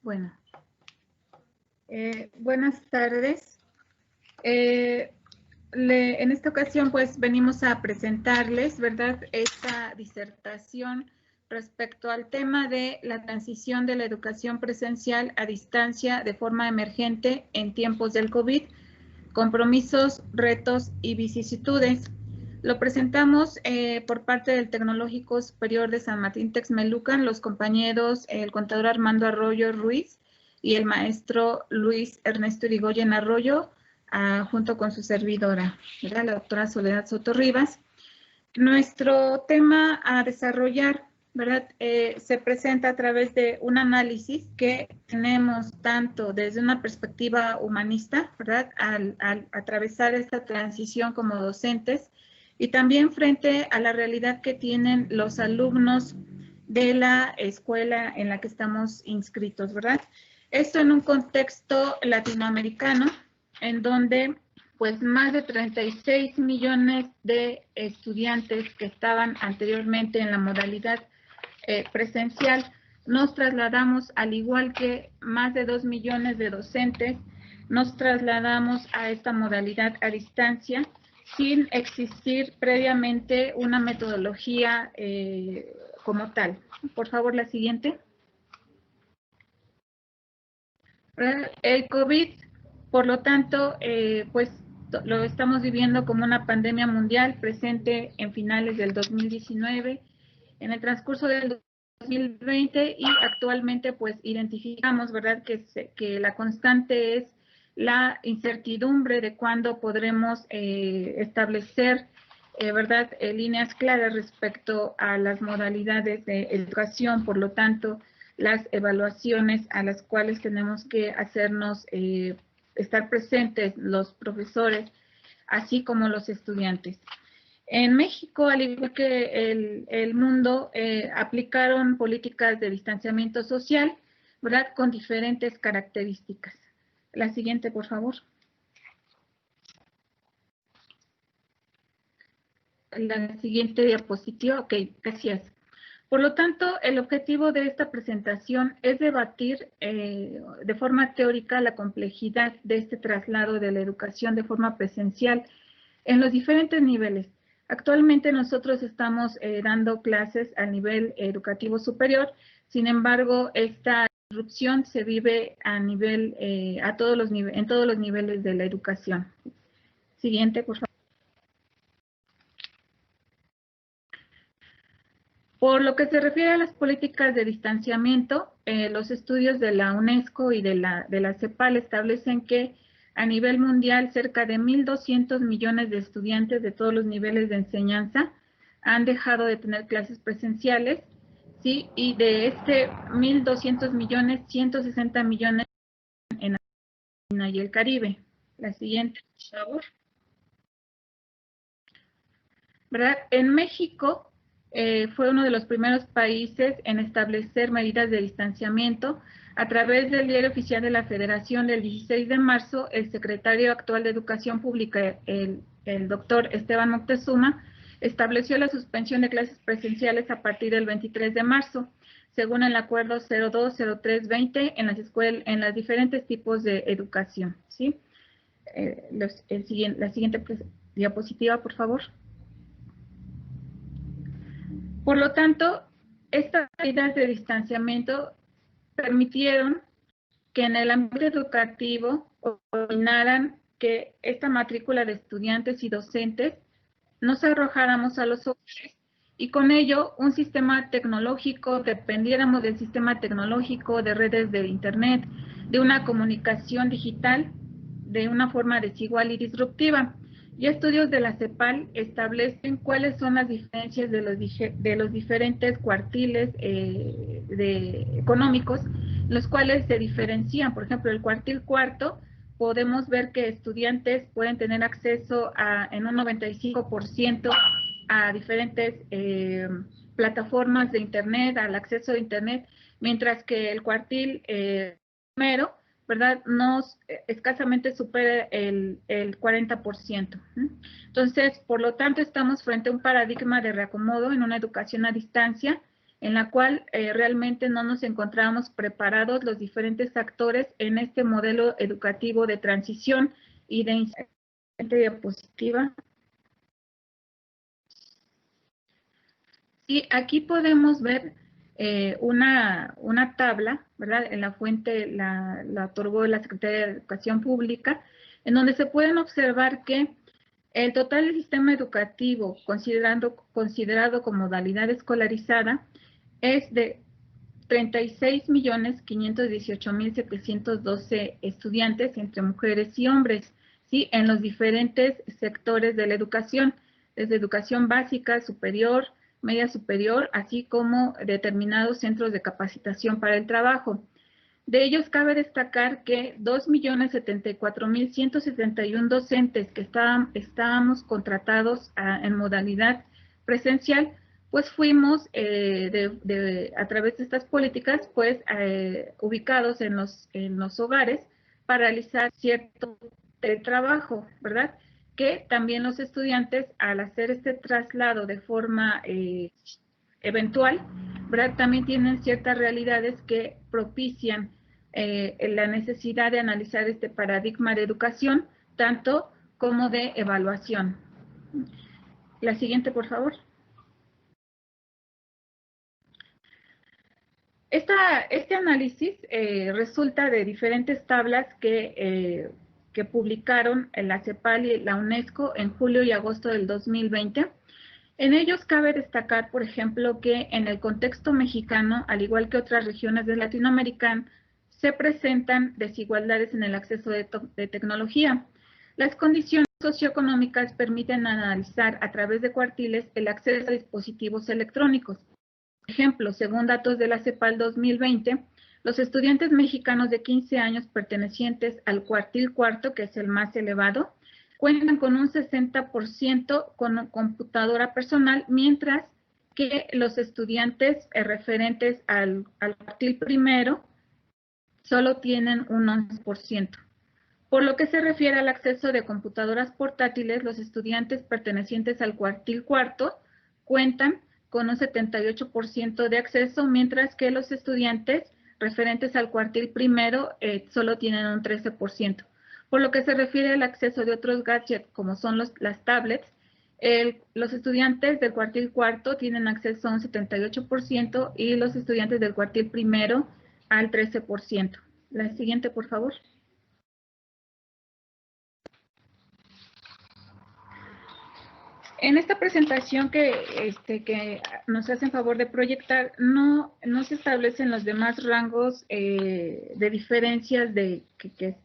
Bueno, buenas tardes. En esta ocasión, pues, venimos a presentarles, ¿verdad?, esta disertación respecto al tema de la transición de la educación presencial a distancia de forma emergente en tiempos del COVID, compromisos, retos y vicisitudes. Lo presentamos por parte del Tecnológico Superior de San Martín Texmelucan, los compañeros, el contador Armando Arroyo Ruiz y el maestro Luis Ernesto Irigoyen Arroyo, junto con su servidora, ¿verdad?, la doctora Soledad Soto Rivas. Nuestro tema a desarrollar, ¿verdad?, se presenta a través de un análisis que tenemos tanto desde una perspectiva humanista, ¿verdad?, al atravesar esta transición como docentes, y también frente a la realidad que tienen los alumnos de la escuela en la que estamos inscritos, ¿verdad? Esto en un contexto latinoamericano, en donde pues más de 36 millones de estudiantes que estaban anteriormente en la modalidad presencial, nos trasladamos, al igual que más de 2 millones de docentes, nos trasladamos a esta modalidad a distancia, sin existir previamente una metodología como tal. Por favor, la siguiente. El COVID, por lo tanto, pues lo estamos viviendo como una pandemia mundial presente en finales del 2019, en el transcurso del 2020 y actualmente pues identificamos, ¿verdad?, que la constante es la incertidumbre de cuándo podremos establecer, ¿verdad?, líneas claras respecto a las modalidades de educación. Por lo tanto, las evaluaciones a las cuales tenemos que hacernos, estar presentes los profesores, así como los estudiantes. En México, al igual que el mundo, aplicaron políticas de distanciamiento social, ¿verdad?, con diferentes características. La siguiente, por favor. La siguiente diapositiva. Ok, gracias. Por lo tanto, el objetivo de esta presentación es debatir de forma teórica la complejidad de este traslado de la educación de forma presencial en los diferentes niveles. Actualmente nosotros estamos dando clases a nivel educativo superior, sin embargo, esta disrupción se vive a nivel, en todos los niveles de la educación. Siguiente, por favor. Por lo que se refiere a las políticas de distanciamiento, los estudios de la UNESCO y de la CEPAL establecen que a nivel mundial cerca de 1.200 millones de estudiantes de todos los niveles de enseñanza han dejado de tener clases presenciales, ¿sí? Y de este 1.200 millones, 160 millones en Argentina y el Caribe. La siguiente, por favor. ¿Verdad? En México fue uno de los primeros países en establecer medidas de distanciamiento. A través del Diario Oficial de la Federación del 16 de marzo, el secretario actual de Educación Pública, el doctor Esteban Moctezuma, estableció la suspensión de clases presenciales a partir del 23 de marzo, según el acuerdo 020320 en las diferentes tipos de educación, ¿sí? La siguiente diapositiva, por favor. Por lo tanto, estas medidas de distanciamiento permitieron que en el ámbito educativo ordenaran que esta matrícula de estudiantes y docentes nos arrojáramos a los hogares y con ello un sistema tecnológico, dependiéramos del sistema tecnológico, de redes de internet, de una comunicación digital de una forma desigual y disruptiva. Y estudios de la CEPAL establecen cuáles son las diferencias de los diferentes cuartiles económicos, los cuales se diferencian. Por ejemplo, el cuartil cuarto, podemos ver que estudiantes pueden tener acceso en un 95% a diferentes plataformas de internet, al acceso de internet, mientras que el cuartil primero, ¿verdad?, nos escasamente supera el 40%. Entonces, por lo tanto, estamos frente a un paradigma de reacomodo en una educación a distancia en la cual realmente no nos encontrábamos preparados los diferentes actores en este modelo educativo de transición y de diapositiva. Y aquí podemos ver una tabla, ¿verdad? En la fuente la otorgó la Secretaría de Educación Pública, en donde se pueden observar que el total del sistema educativo considerado como modalidad escolarizada es de 36.518.712 estudiantes entre mujeres y hombres, ¿sí? En los diferentes sectores de la educación, desde educación básica, superior, media superior, así como determinados centros de capacitación para el trabajo. De ellos cabe destacar que 2.074.171 docentes que estábamos contratados en modalidad presencial, pues fuimos a través de estas políticas, pues ubicados en los hogares para realizar cierto trabajo, ¿verdad? Que también los estudiantes, al hacer este traslado de forma eventual, ¿verdad? También tienen ciertas realidades que propician la necesidad de analizar este paradigma de educación, tanto como de evaluación. La siguiente, por favor. Este análisis resulta de diferentes tablas que publicaron la CEPAL y la UNESCO en julio y agosto del 2020. En ellos cabe destacar, por ejemplo, que en el contexto mexicano, al igual que otras regiones de Latinoamérica, se presentan desigualdades en el acceso de tecnología. Las condiciones socioeconómicas permiten analizar a través de cuartiles el acceso a dispositivos electrónicos. Por ejemplo, según datos de la CEPAL 2020, los estudiantes mexicanos de 15 años pertenecientes al cuartil cuarto, que es el más elevado, cuentan con un 60% con computadora personal, mientras que los estudiantes referentes al cuartil primero solo tienen un 11%. Por lo que se refiere al acceso de computadoras portátiles, los estudiantes pertenecientes al cuartil cuarto cuentan con un 78% de acceso, mientras que los estudiantes referentes al cuartil primero solo tienen un 13%. Por lo que se refiere al acceso de otros gadgets, como son las tablets, los estudiantes del cuartil cuarto tienen acceso a un 78% y los estudiantes del cuartil primero al 13%. La siguiente, por favor. En esta presentación que nos hacen favor de proyectar, no se establecen los demás rangos de diferencias que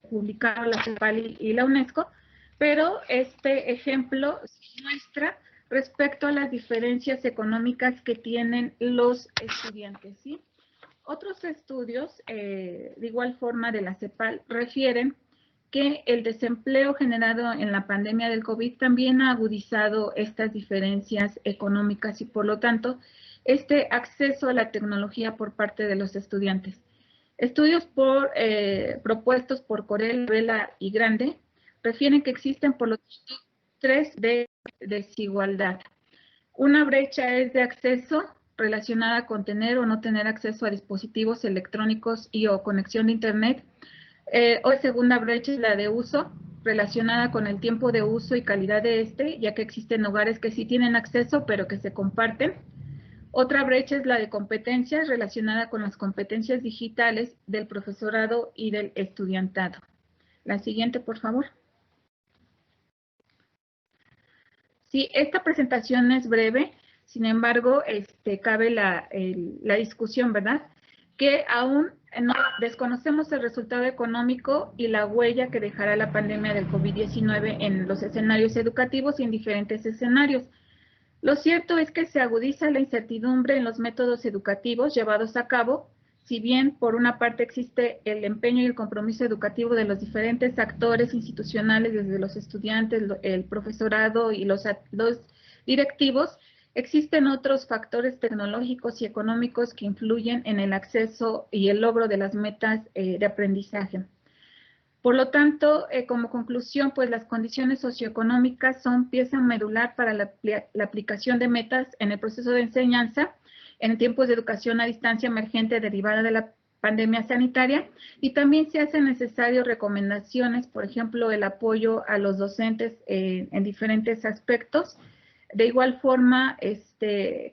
publicaron la CEPAL y la UNESCO, pero este ejemplo muestra respecto a las diferencias económicas que tienen los estudiantes, ¿sí? Otros estudios, de igual forma de la CEPAL, refieren que el desempleo generado en la pandemia del COVID también ha agudizado estas diferencias económicas y, por lo tanto, este acceso a la tecnología por parte de los estudiantes. Estudios propuestos por Corel, Vela y Grande refieren que existen, por lo tanto, 3 de desigualdad. Una brecha es de acceso, relacionada con tener o no tener acceso a dispositivos electrónicos y o conexión de Internet. O segunda brecha es la de uso, relacionada con el tiempo de uso y calidad de ya que existen hogares que sí tienen acceso, pero que se comparten. Otra brecha es la de competencias, relacionada con las competencias digitales del profesorado y del estudiantado. La siguiente, por favor. Sí, esta presentación es breve, sin embargo, cabe la discusión, ¿verdad? Que aún no desconocemos el resultado económico y la huella que dejará la pandemia del COVID-19 en los escenarios educativos y en diferentes escenarios. Lo cierto es que se agudiza la incertidumbre en los métodos educativos llevados a cabo, si bien por una parte existe el empeño y el compromiso educativo de los diferentes actores institucionales, desde los estudiantes, el profesorado y los directivos, existen otros factores tecnológicos y económicos que influyen en el acceso y el logro de las metas de aprendizaje. Por lo tanto, como conclusión, pues las condiciones socioeconómicas son pieza medular para la aplicación de metas en el proceso de enseñanza en tiempos de educación a distancia emergente derivada de la pandemia sanitaria, y también se hacen necesarias recomendaciones, por ejemplo, el apoyo a los docentes en diferentes aspectos. De igual forma,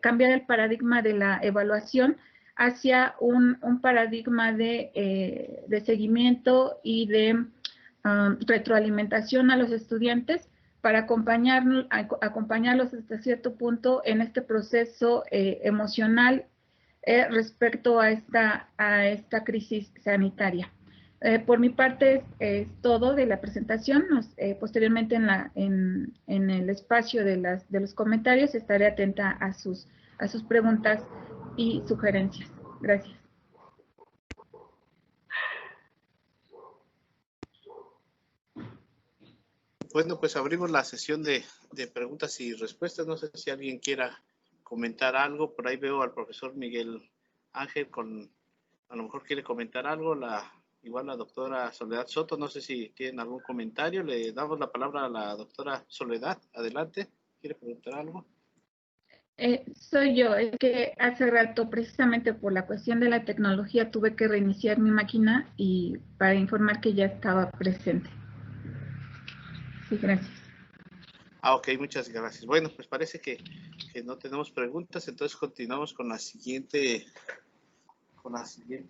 cambiar el paradigma de la evaluación hacia un paradigma de seguimiento y de retroalimentación a los estudiantes para acompañarlos hasta cierto punto en este proceso emocional respecto a esta crisis sanitaria. Por mi parte es todo de la presentación. Posteriormente en el espacio de los comentarios estaré atenta a sus preguntas y sugerencias. Gracias. Bueno, pues abrimos la sesión de preguntas y respuestas. No sé si alguien quiera comentar algo. Por ahí veo al profesor Miguel Ángel a lo mejor quiere comentar algo. Igual la doctora Soledad Soto, no sé si tienen algún comentario. Le damos la palabra a la doctora Soledad. Adelante. ¿Quiere preguntar algo? Soy yo. Es que hace rato, precisamente por la cuestión de la tecnología, tuve que reiniciar mi máquina y para informar que ya estaba presente. Sí, gracias. Ok, muchas gracias. Bueno, pues parece que no tenemos preguntas, entonces continuamos con la siguiente